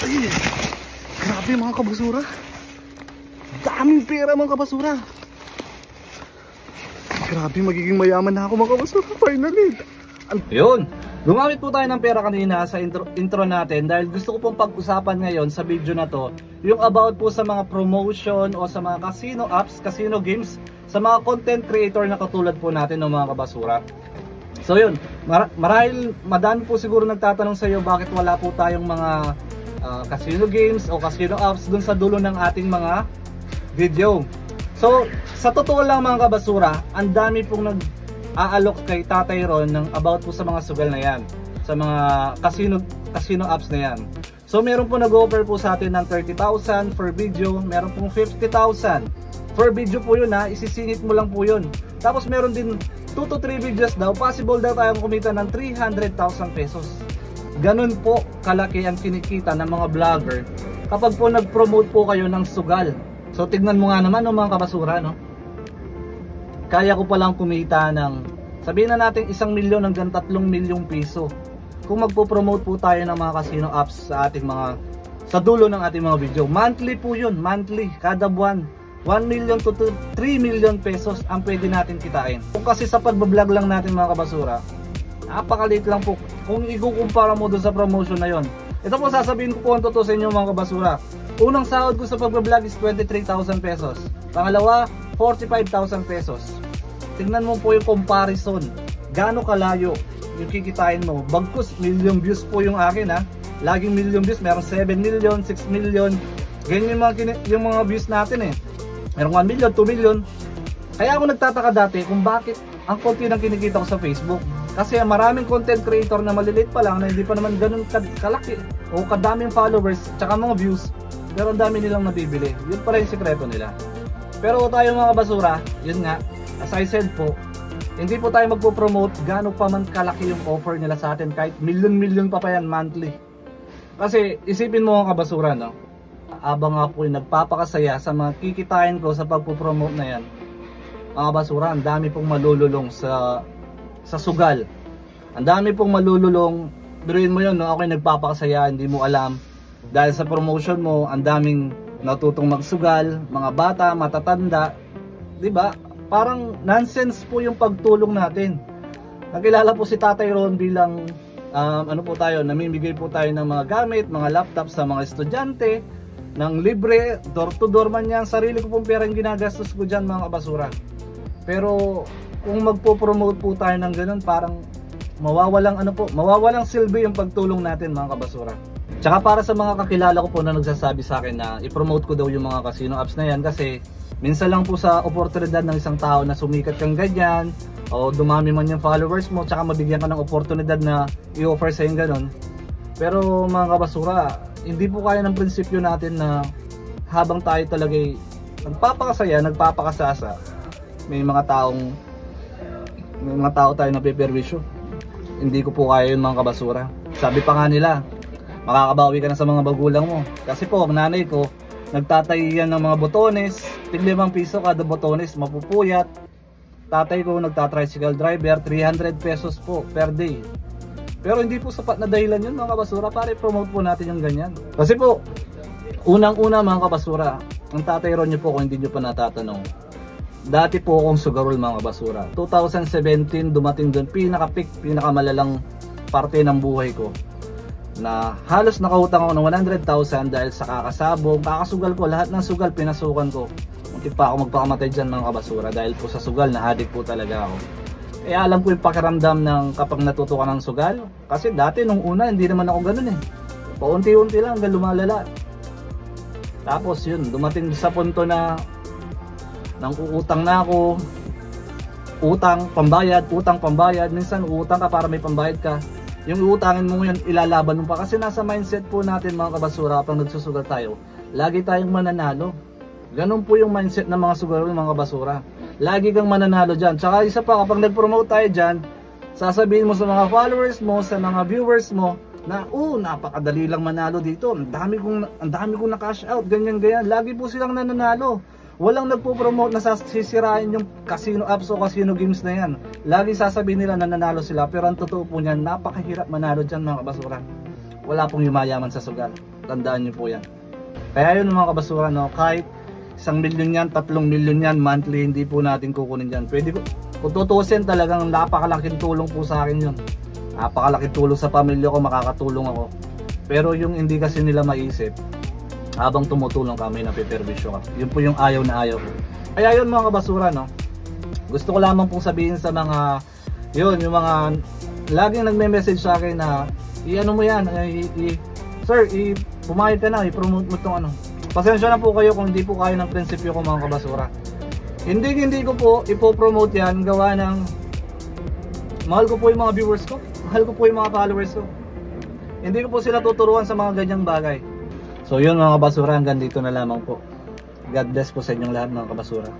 Ay, grabe mga kabasura. Daming pera mga kabasura. Grabe, magiging mayaman na ako mga kabasura. Finally. Yun. Gumamit po tayo ng pera kanina sa intro natin dahil gusto ko pong pag-usapan ngayon sa video na to yung about po sa mga promotion o sa mga casino apps, casino games, sa mga content creator na katulad po natin ng mga kabasura. So yun, marahil madami po siguro nagtatanong sa iyo bakit wala po tayong mga casino games o casino apps dun sa dulo ng ating mga video. So sa totoo lang mga kabasura, ang dami pong nag-aalok kay Tatay Ron ng about po sa mga sugal na yan, sa mga casino apps na yan. So meron po nag-offer po sa atin ng 30,000 for video, meron pong 50,000 for video po yun ha, isisingit mo lang po yun. Tapos meron din 2 to 3 videos daw, possible daw tayong kumita ng 300,000 pesos. Ganun po kalaki ang kinikita ng mga vlogger kapag po nag-promote po kayo ng sugal. So tignan mo nga naman no, mga kabasura, no? Kaya ko palang kumita ng, sabihin na natin 1 milyon hanggang 3 milyong piso kung magpo-promote po tayo ng mga casino apps sa ating mga, sa dulo ng ating mga video. Monthly po yun, monthly, kada buwan. 1 million to 3 million pesos ang pwede natin kitain. Kung kasi sa pagbablog lang natin mga kabasura, napakaliit lang po kung ikukumpara mo doon sa promotion na yon. Ito po sasabihin ko po ang totoo sa inyo mga kabasura. Unang sahod ko sa pagbablog is 23,000 pesos. Pangalawa, 45,000 pesos. Tingnan mo po yung comparison. Gaano kalayo yung kikitain mo. Bagkus, million views po yung akin ha. Laging million views, meron 7 million, 6 million. Ganyan yung mga views natin eh. Meron 1 million, 2 million. Kaya ako nagtataka dati kung bakit ang konti ng kinikita ko sa Facebook. Kasi maraming content creator na maliliit pa lang na hindi pa naman ganun kalaki o kadaming followers tsaka mga views, pero ang dami nilang nabibili. Yun pala yung sikreto nila. Pero tayo mga basura, yun nga, as I said po, hindi po tayo magpo-promote gaano pa man kalaki yung offer nila sa atin, kahit million pa yan monthly. Kasi isipin mo mga kabasura, no? Abang nga po yung nagpapakasaya sa mga kikitain ko sa pagpo-promote na yan, mga basura, ang dami pong malululong sa sugal. Ang dami pong malululong. Biruin mo yun, no? Ako yung nagpapakasaya, hindi mo alam. Dahil sa promotion mo, ang daming natutong magsugal, mga bata, matatanda. Diba? Parang nonsense po yung pagtulong natin. Nakilala po si Tatay Ron bilang ano po tayo, namimigay po tayo ng mga gamit, mga laptop sa mga estudyante, ng libre, door to door man yan. Sarili ko pong pera yung ginagastos ko dyan mga kabasura. Pero kung magpo-promote po tayo ng ganun, parang mawawalang silbi yung pagtulong natin mga kabasura. Tsaka para sa mga kakilala ko po na nagsasabi sa akin na i-promote ko daw yung mga casino apps na yan, kasi minsan lang po sa oportunidad ng isang tao na sumikat kang ganyan o dumami man yung followers mo, tsaka mabigyan ka ng oportunidad na i-offer sa yung ganun. Pero mga kabasura, hindi po kaya ng prinsipyo natin na habang tayo talagay nagpapakasaya, nagpapakasasa, may mga tao tayo na peperwisyo. Hindi ko po kaya yun mga kabasura. Sabi pa nga nila, makakabawi ka na sa mga magulang mo. Kasi po ang nanay ko nagtatayi yan ng mga botones, tig-5 piso kada botones, mapupuyat. Tatay ko nagtatricycle driver, 300 pesos po per day. Pero hindi po sapat na dahilan yun mga kabasura para i-promote po natin yung ganyan. Kasi po, unang-una mga kabasura, ang Tatay Ron nyo po kung hindi nyo pa natatanong, dati po akong sugarol mga kabasura. 2017 dumating doon, pinakamalalang parte ng buhay ko, na halos nakautang ako ng 100,000 dahil sa kakasabong, kakasugal ko, lahat ng sugal pinasukan ko. Munti pa ako magpakamatay dyan mga kabasura dahil po sa sugal, na-addict po talaga ako. Eh alam ko yung pakiramdam ng kapag natuto ka ng sugal. Kasi dati nung una hindi naman ako ganun eh. Paunti-unti lang hanggang lumalala. Tapos yun, dumating sa punto na nang uutang na ako. Utang, pambayad. Minsan uutang ka para may pambayad ka. Yung uutangin mo yun, ilalaban mo pa. Kasi nasa mindset po natin mga kabasura kapag nagsusugal tayo, lagi tayong mananalo. Ganun po yung mindset ng mga sugal mga kabasura. Lagi kang mananalo dyan. Tsaka isa pa, kapag nag-promote tayo dyan, sasabihin mo sa mga followers mo, sa mga viewers mo, na napakadali lang manalo dito. Ang dami kong na-cash out, ganyan. Lagi po silang nananalo. Walang nagpo-promote na sisirain yung casino apps o casino games na yan. Lagi sasabihin nila nananalo sila. Pero ang totoo po niyan, napakahirap manalo dyan mga kabasura. Wala pong yumayaman sa sugal. Tandaan nyo po yan. Kaya yun mga kabasura, no, kahit 1 milyon yan, 3 milyon yan, monthly, hindi po natin kukunin yan. Pwede ko, kung tutusin talagang napakalaking tulong po sa akin yun. Napakalaking tulong sa pamilya ko, makakatulong ako. Pero yung hindi kasi nila maisip, habang tumutulong kami, napiperwisyo ka. Yun po yung ayaw na ayaw ko. Kaya yun mga kabasura, no, gusto ko lamang pong sabihin sa mga, yun, yung mga laging nagme-message sa akin na i-ano mo yan, sir, pumayag ka na, i-promote mo itong ano. Pasensya na po kayo kung hindi po kayo ng prinsipyo ko mga kabasura. Hindi ko po ipopromote yan, gawa ng mahal ko po yung mga viewers ko, mahal ko po yung mga followers ko. Hindi ko po sila tuturuan sa mga ganyang bagay. So yun mga kabasura, hanggang dito na lamang po. God bless po sa inyong lahat mga kabasura.